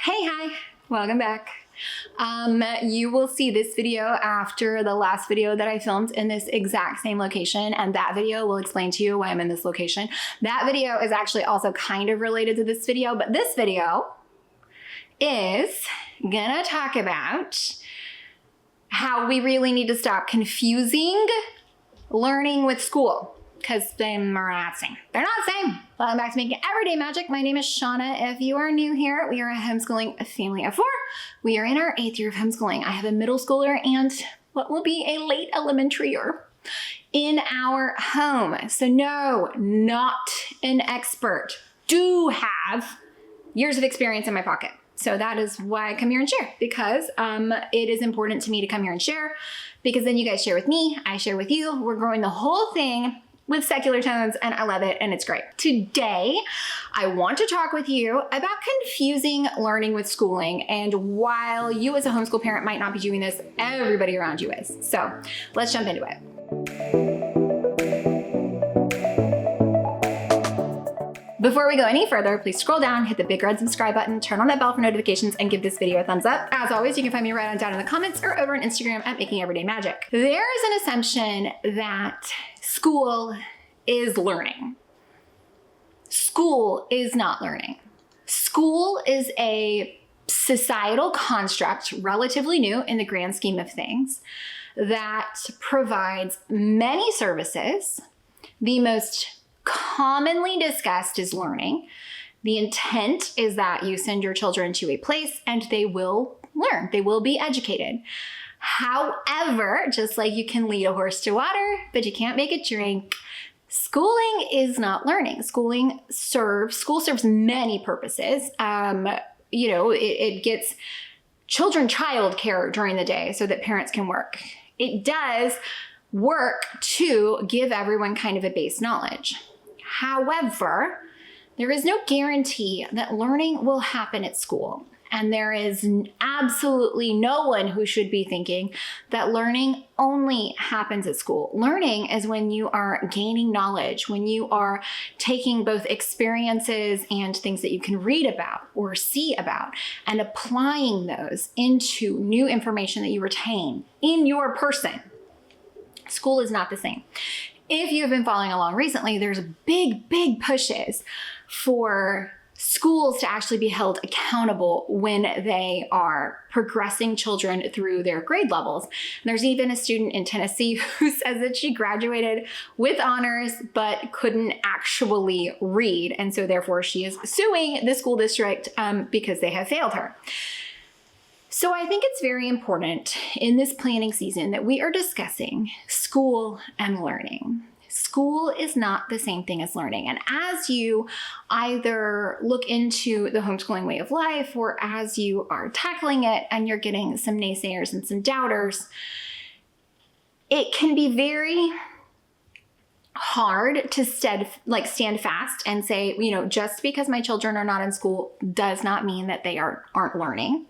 Hi, welcome back. You will see this video after the last video that I filmed in this exact same location, and that video will explain to you why I'm in this location. That video is actually also kind of related to this video, but this video is gonna talk about how we really need to stop confusing learning with school, because they're not the same. They're not the same. Welcome back to Making Everyday Magic. My name is Shauna. If you are new here, we are a homeschooling family of 4. We are in our 8th year of homeschooling. I have a middle schooler and what will be a late elementary year in our home. So no, not an expert. Do have years of experience in my pocket. So that is why I come here and share, because it is important to me to come here and share, because then you guys share with me, I share with you. We're growing the whole thing with secular tones, and I love it, and it's great. Today, I want to talk with you about confusing learning with schooling, and while you as a homeschool parent might not be doing this, everybody around you is. So let's jump into it. Before we go any further, please scroll down, hit the big red subscribe button, turn on that bell for notifications, and give this video a thumbs up. As always, you can find me right on down in the comments or over on Instagram at Making Everyday Magic. There is an assumption that school is learning. School is not learning. School is a societal construct, relatively new in the grand scheme of things, that provides many services. The most commonly discussed is learning. The intent is that you send your children to a place and they will learn. They will be educated. However, just like you can lead a horse to water, but you can't make it drink, schooling is not learning. School serves many purposes. It gets children childcare during the day so that parents can work. It does work to give everyone kind of a base knowledge. However, there is no guarantee that learning will happen at school. And there is absolutely no one who should be thinking that learning only happens at school. Learning is when you are gaining knowledge, when you are taking both experiences and things that you can read about or see about and applying those into new information that you retain in your person. School is not the same. If you have been following along recently, there's big pushes for schools to actually be held accountable when they are progressing children through their grade levels. And there's even a student in Tennessee who says that she graduated with honors but couldn't actually read, and so therefore she is suing the school district because they have failed her. So I think it's very important in this planning season that we are discussing school and learning. School is not the same thing as learning. And as you either look into the homeschooling way of life, or as you are tackling it and you're getting some naysayers and some doubters, it can be very hard to stand fast and say, just because my children are not in school does not mean that they aren't learning.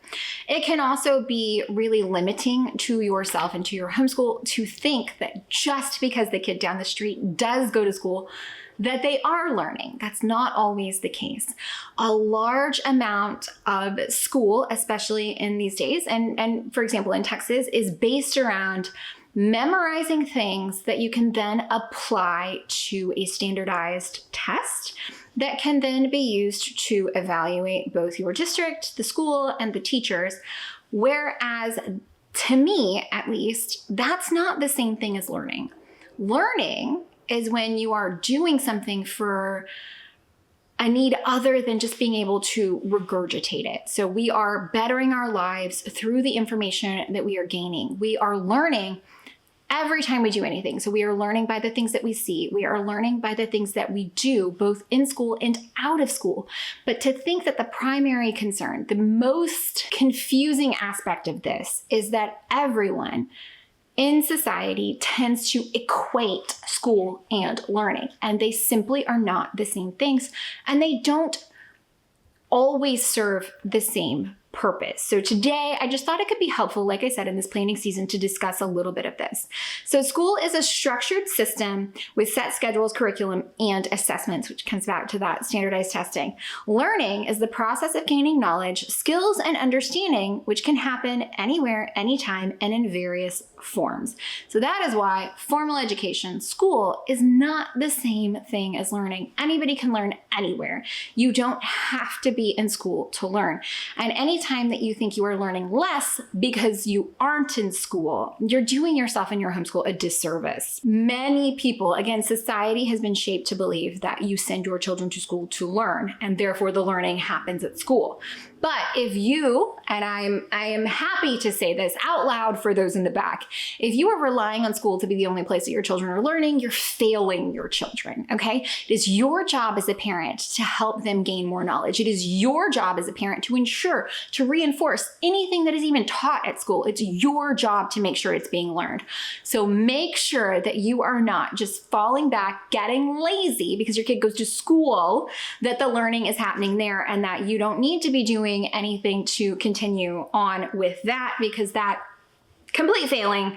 It can also be really limiting to yourself and to your homeschool to think that just because the kid down the street does go to school, that they are learning. That's not always the case. A large amount of school, especially in these days, and for example in Texas, is based around memorizing things that you can then apply to a standardized test that can then be used to evaluate both your district, the school, and the teachers. Whereas, to me at least, that's not the same thing as learning. Learning is when you are doing something for a need other than just being able to regurgitate it. So we are bettering our lives through the information that we are gaining. We are learning every time we do anything. So we are learning by the things that we see. We are learning by the things that we do, both in school and out of school. But to think that the primary concern, the most confusing aspect of this, is that everyone in society tends to equate school and learning, and they simply are not the same things, and they don't always serve the same purpose. So today, I just thought it could be helpful, like I said, in this planning season to discuss a little bit of this. So school is a structured system with set schedules, curriculum, and assessments, which comes back to that standardized testing. Learning is the process of gaining knowledge, skills, and understanding, which can happen anywhere, anytime, and in various forms. So that is why formal education, school, is not the same thing as learning. Anybody can learn anywhere. You don't have to be in school to learn. And anytime that you think you are learning less because you aren't in school, you're doing yourself and your homeschool a disservice. Many people, again, society has been shaped to believe that you send your children to school to learn, and therefore the learning happens at school. But if you, and I am happy to say this out loud for those in the back, if you are relying on school to be the only place that your children are learning, you're failing your children, okay? It is your job as a parent to help them gain more knowledge. It is your job as a parent to ensure, to reinforce anything that is even taught at school. It's your job to make sure it's being learned. So make sure that you are not just falling back, getting lazy because your kid goes to school, that the learning is happening there and that you don't need to be doing anything to continue on with that, because that complete failing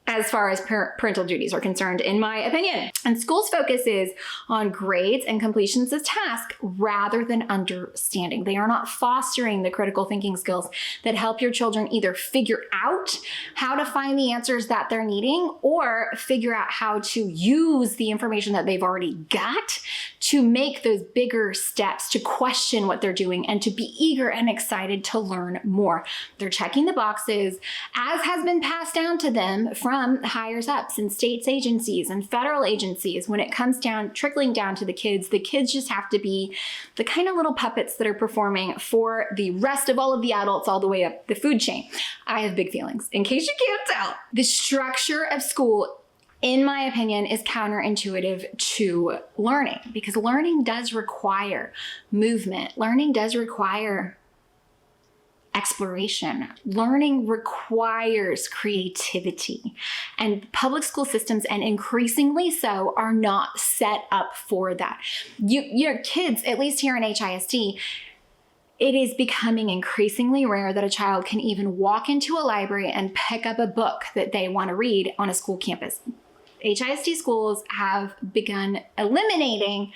as far as parental duties are concerned, in my opinion. And school's focus is on grades and completions of tasks rather than understanding. They are not fostering the critical thinking skills that help your children either figure out how to find the answers that they're needing or figure out how to use the information that they've already got to make those bigger steps, to question what they're doing and to be eager and excited to learn more. They're checking the boxes as has been passed down to them from higher ups in states agencies and federal agencies. When it comes down, trickling down to the kids just have to be the kind of little puppets that are performing for the rest of all of the adults all the way up the food chain. I have big feelings, in case you can't tell. The structure of school, in my opinion, is counterintuitive to learning, because learning does require movement. Learning does require exploration. Learning requires creativity, and public school systems, and increasingly so, are not set up for that. Your kids, at least here in HISD, it is becoming increasingly rare that a child can even walk into a library and pick up a book that they want to read on a school campus. HISD schools have begun eliminating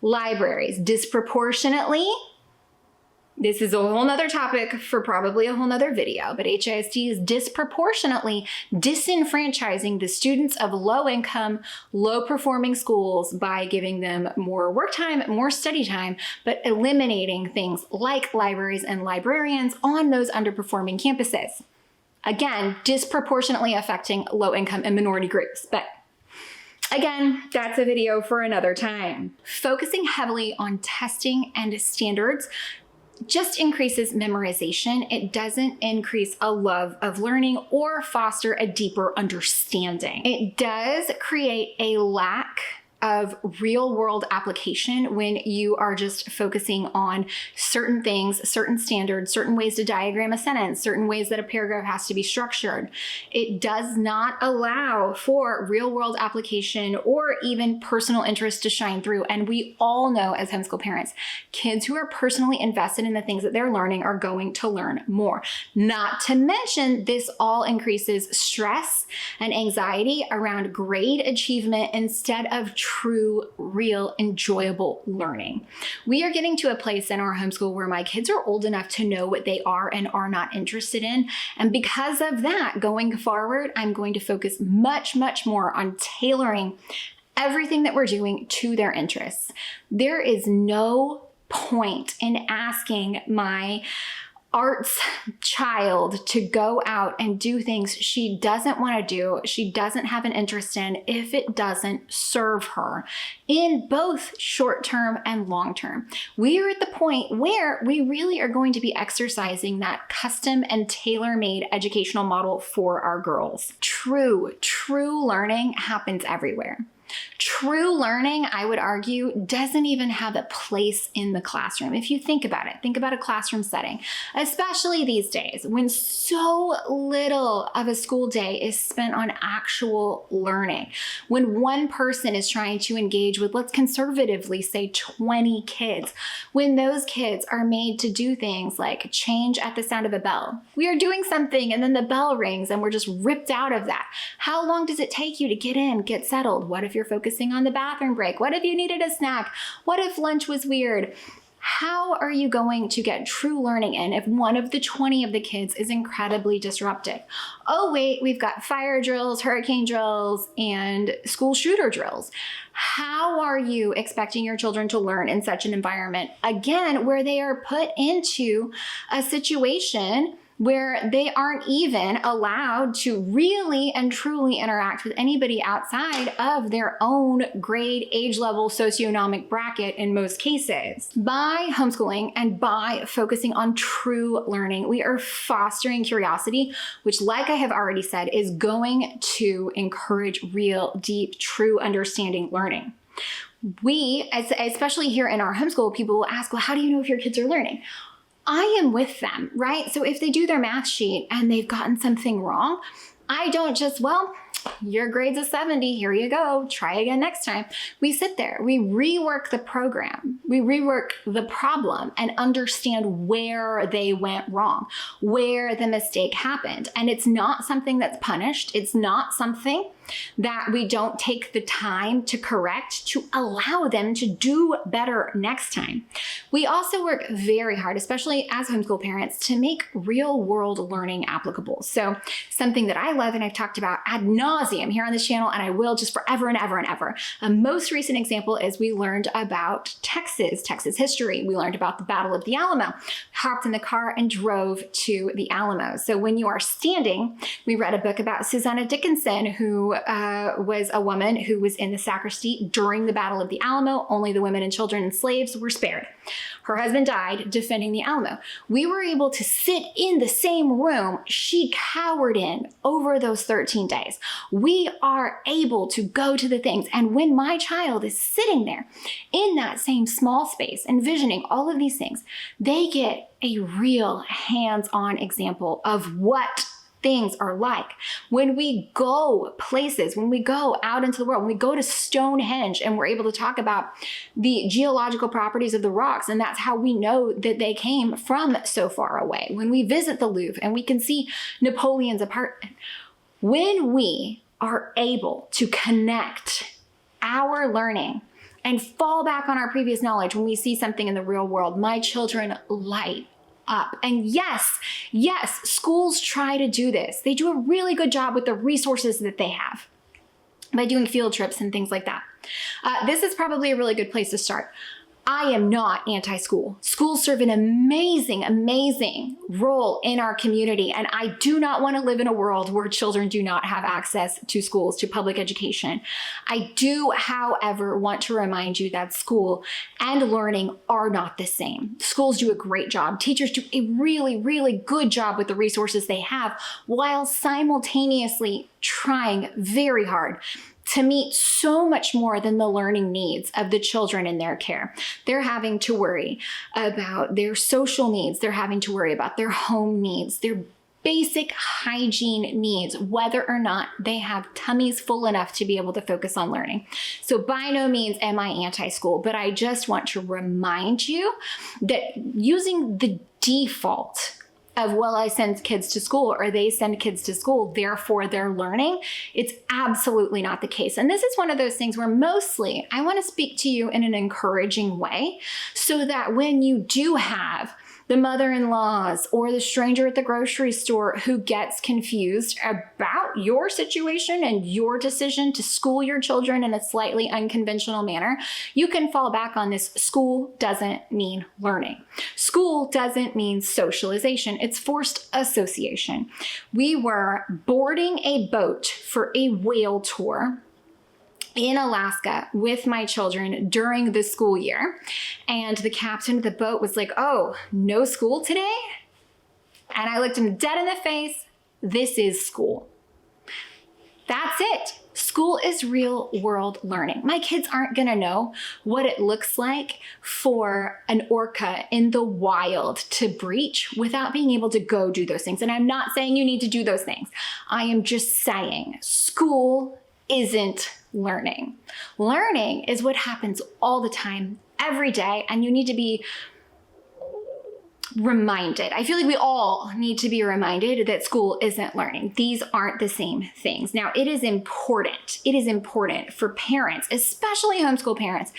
libraries disproportionately. This is a whole nother topic for probably a whole nother video, but HISD is disproportionately disenfranchising the students of low-income, low-performing schools by giving them more work time, more study time, but eliminating things like libraries and librarians on those underperforming campuses. Again, disproportionately affecting low-income and minority groups, but again, that's a video for another time. Focusing heavily on testing and standards just increases memorization. It doesn't increase a love of learning or foster a deeper understanding. It does create a lack of real world application when you are just focusing on certain things, certain standards, certain ways to diagram a sentence, certain ways that a paragraph has to be structured. It does not allow for real world application or even personal interest to shine through. And we all know, as homeschool parents, kids who are personally invested in the things that they're learning are going to learn more. Not to mention, this all increases stress and anxiety around grade achievement instead of true, real, enjoyable learning. We are getting to a place in our homeschool where my kids are old enough to know what they are and are not interested in. And because of that, going forward, I'm going to focus much, much more on tailoring everything that we're doing to their interests. There is no point in asking my arts child to go out and do things she doesn't want to do, she doesn't have an interest in, if it doesn't serve her in both short-term and long-term. We are at the point where we really are going to be exercising that custom and tailor-made educational model for our girls. True learning happens everywhere. True learning, I would argue, doesn't even have a place in the classroom. If you think about it, think about a classroom setting, especially these days when so little of a school day is spent on actual learning. When one person is trying to engage with, let's conservatively say 20 kids, when those kids are made to do things like change at the sound of a bell. We are doing something and then the bell rings and we're just ripped out of that. How long does it take you to get in, get settled? What if you're focusing on the bathroom break? What if you needed a snack? What if lunch was weird? How are you going to get true learning in if one of the 20 of the kids is incredibly disruptive? Oh wait, we've got fire drills, hurricane drills, and school shooter drills. How are you expecting your children to learn in such an environment? Again, where they are put into a situation where they aren't even allowed to really and truly interact with anybody outside of their own grade, age level, socioeconomic bracket in most cases. By homeschooling and by focusing on true learning, we are fostering curiosity, which, like I have already said, is going to encourage real, deep, true understanding learning. We, especially here in our homeschool, people will ask, well, how do you know if your kids are learning? I am with them, right? So if they do their math sheet and they've gotten something wrong, I don't just, well, your grade's a 70, here you go, try again next time. We sit there, we rework the program, we rework the problem and understand where they went wrong, where the mistake happened. And it's not something that's punished. It's not something that we don't take the time to correct to allow them to do better next time. We also work very hard, especially as homeschool parents, to make real world learning applicable. So something that I love and I've talked about ad nauseum here on this channel, and I will just forever and ever and ever. A most recent example is we learned about Texas history. We learned about the Battle of the Alamo, hopped in the car and drove to the Alamo. So when you are standing, we read a book about Susanna Dickinson, who was a woman who was in the sacristy during the Battle of the Alamo. Only the women and children and slaves were spared. Her husband died defending the Alamo. We were able to sit in the same room she cowered in over those 13 days. We are able to go to the things. And when my child is sitting there in that same small space, envisioning all of these things, they get a real hands-on example of what things are like. When we go places, when we go out into the world, when we go to Stonehenge and we're able to talk about the geological properties of the rocks, and that's how we know that they came from so far away. When we visit the Louvre and we can see Napoleon's apartment, when we are able to connect our learning and fall back on our previous knowledge when we see something in the real world, my children light up. And yes, schools try to do this. They do a really good job with the resources that they have by doing field trips and things like that. This is probably a really good place to start. I am not anti-school. Schools serve an amazing, amazing role in our community, and I do not want to live in a world where children do not have access to schools, to public education. I do, however, want to remind you that school and learning are not the same. Schools do a great job. Teachers do a really, really good job with the resources they have, while simultaneously trying very hard to meet so much more than the learning needs of the children in their care. They're having to worry about their social needs. They're having to worry about their home needs, their basic hygiene needs, whether or not they have tummies full enough to be able to focus on learning. So by no means am I anti-school, but I just want to remind you that using the default of, well, I send kids to school or they send kids to school, therefore they're learning, it's absolutely not the case. And this is one of those things where mostly I want to speak to you in an encouraging way so that when you do have the mother-in-laws or the stranger at the grocery store who gets confused about your situation and your decision to school your children in a slightly unconventional manner, you can fall back on this. School doesn't mean learning. School doesn't mean socialization. It's forced association. We were boarding a boat for a whale tour in Alaska with my children during the school year. And the captain of the boat was like, "Oh, no school today?" And I looked him dead in the face. This is school. That's it. School is real world learning. My kids aren't gonna know what it looks like for an orca in the wild to breach without being able to go do those things. And I'm not saying you need to do those things. I am just saying school isn't learning. Learning is what happens all the time, every day, and you need to be reminded. I feel like we all need to be reminded that school isn't learning. These aren't the same things. Now, it is important. It is important for parents, especially homeschool parents.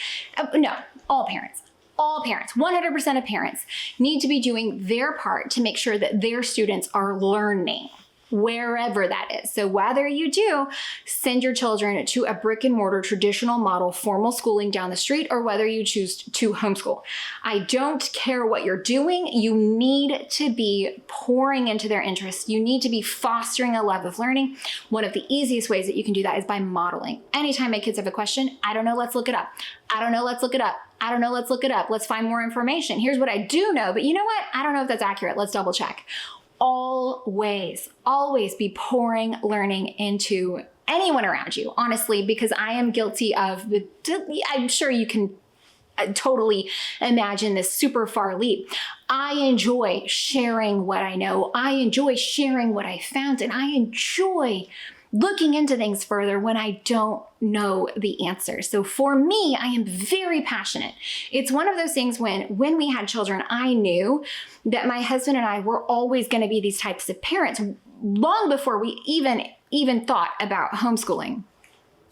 No, all parents. All parents, 100% of parents need to be doing their part to make sure that their students are learning, wherever that is. So whether you do send your children to a brick and mortar traditional model formal schooling down the street, or whether you choose to homeschool, I don't care what you're doing. You need to be pouring into their interests. You need to be fostering a love of learning. One of the easiest ways that you can do that is by modeling. Anytime my kids have a question, I don't know, let's look it up. I don't know, let's look it up. I don't know, let's look it up. Let's find more information. Here's what I do know, but you know what? I don't know if that's accurate. Let's double check. Always be pouring learning into anyone around you, honestly, because I am guilty of I'm sure you can totally imagine this super far leap. I enjoy sharing what I know. I enjoy sharing what I found, and I enjoy looking into things further when I don't know the answer. So for me, I am very passionate. It's one of those things when we had children, I knew that my husband and I were always going to be these types of parents long before we even thought about homeschooling.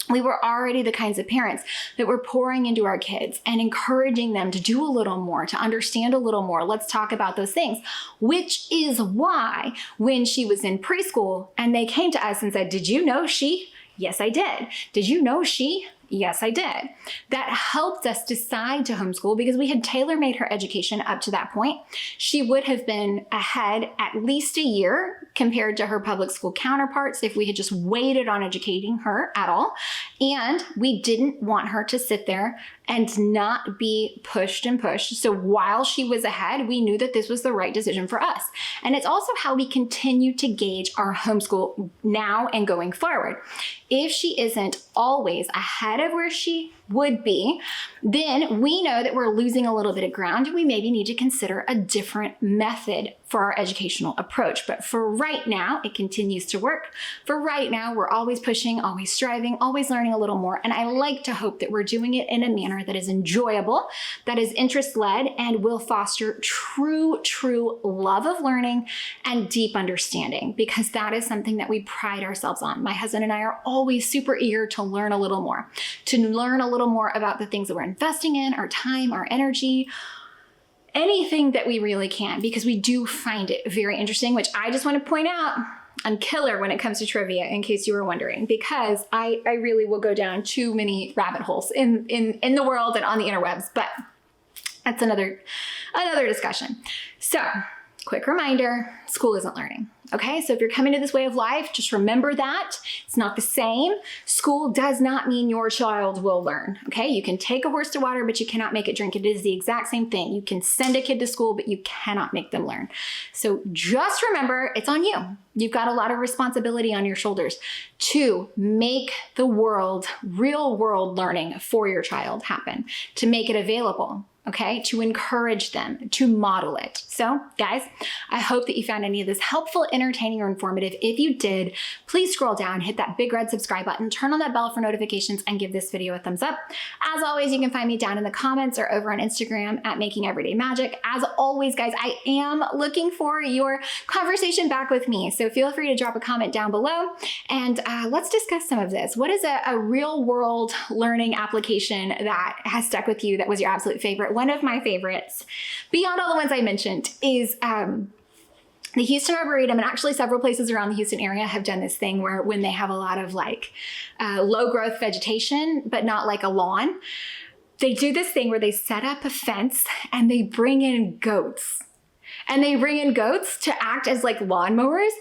We were already the kinds of parents that were pouring into our kids and encouraging them to do a little more, to understand a little more. Let's talk about those things, which is why when she was in preschool and they came to us and said, "Did you know she?" Yes, I did. "Did you know she?" Yes, I did. That helped us decide to homeschool because we had tailor-made her education up to that point. She would have been ahead at least a year compared to her public school counterparts if we had just waited on educating her at all. And we didn't want her to sit there and not be pushed and pushed. So while she was ahead, we knew that this was the right decision for us. And it's also how we continue to gauge our homeschool now and going forward. If she isn't always ahead of where she would be, then we know that we're losing a little bit of ground and we maybe need to consider a different method for our educational approach. But for right now, it continues to work. For right now, we're always pushing, always striving, always learning a little more. And I like to hope that we're doing it in a manner that is enjoyable, that is interest-led, and will foster true love of learning and deep understanding, because that is something that we pride ourselves on. My husband and I are always super eager to learn a little more, about the things that we're investing in, our time, our energy, anything that we really can, because we do find it very interesting, which I just want to point out, I'm killer when it comes to trivia, in case you were wondering, because I really will go down too many rabbit holes in the world and on the interwebs, but that's another discussion. So, quick reminder, school isn't learning. Okay, so if you're coming to this way of life, just remember that it's not the same. School does not mean your child will learn. Okay, you can take a horse to water, but you cannot make it drink. It is the exact same thing. You can send a kid to school, but you cannot make them learn. So just remember, it's on you. You've got a lot of responsibility on your shoulders to make the world, real world learning for your child happen, to make it available. Okay, to encourage them, to model it. So guys, I hope that you found any of this helpful, entertaining, or informative. If you did, please scroll down, hit that big red subscribe button, turn on that bell for notifications, and give this video a thumbs up. As always, you can find me down in the comments or over on Instagram at Making Everyday Magic. As always, guys, I am looking for your conversation back with me. So feel free to drop a comment down below and let's discuss some of this. What is a real world learning application that has stuck with you that was your absolute favorite? One of my favorites, beyond all the ones I mentioned, is the Houston Arboretum, and actually several places around the Houston area have done this thing where when they have a lot of like low growth vegetation, but not like a lawn, they do this thing where they set up a fence and they bring in goats. And they bring in goats to act as like lawnmowers.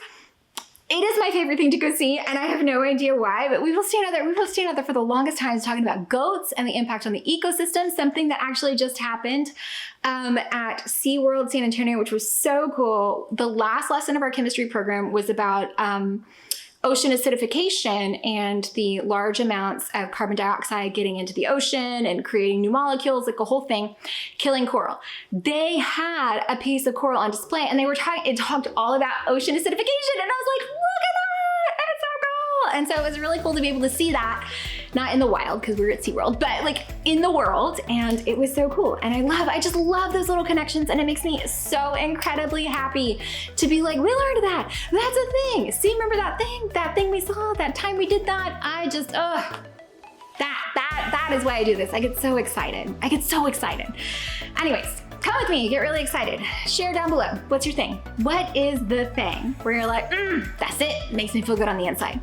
It is my favorite thing to go see, and I have no idea why, but we will stand out there for the longest time talking about goats and the impact on the ecosystem, something that actually just happened at SeaWorld San Antonio, which was so cool. The last lesson of our chemistry program was about ocean acidification and the large amounts of carbon dioxide getting into the ocean and creating new molecules, like a whole thing, killing coral. They had a piece of coral on display and it talked all about ocean acidification. And I was like, look at that, it's so cool. And so it was really cool to be able to see that, not in the wild because we were at SeaWorld, but like in the world. And it was so cool. And I just love those little connections. And it makes me so incredibly happy to be like, we learned that. That's a thing. See, remember that thing we saw, that time we did that? I just, that is why I do this. I get so excited. Anyways, come with me, get really excited. Share down below. What's your thing? What is the thing where you're like, that's it, makes me feel good on the inside?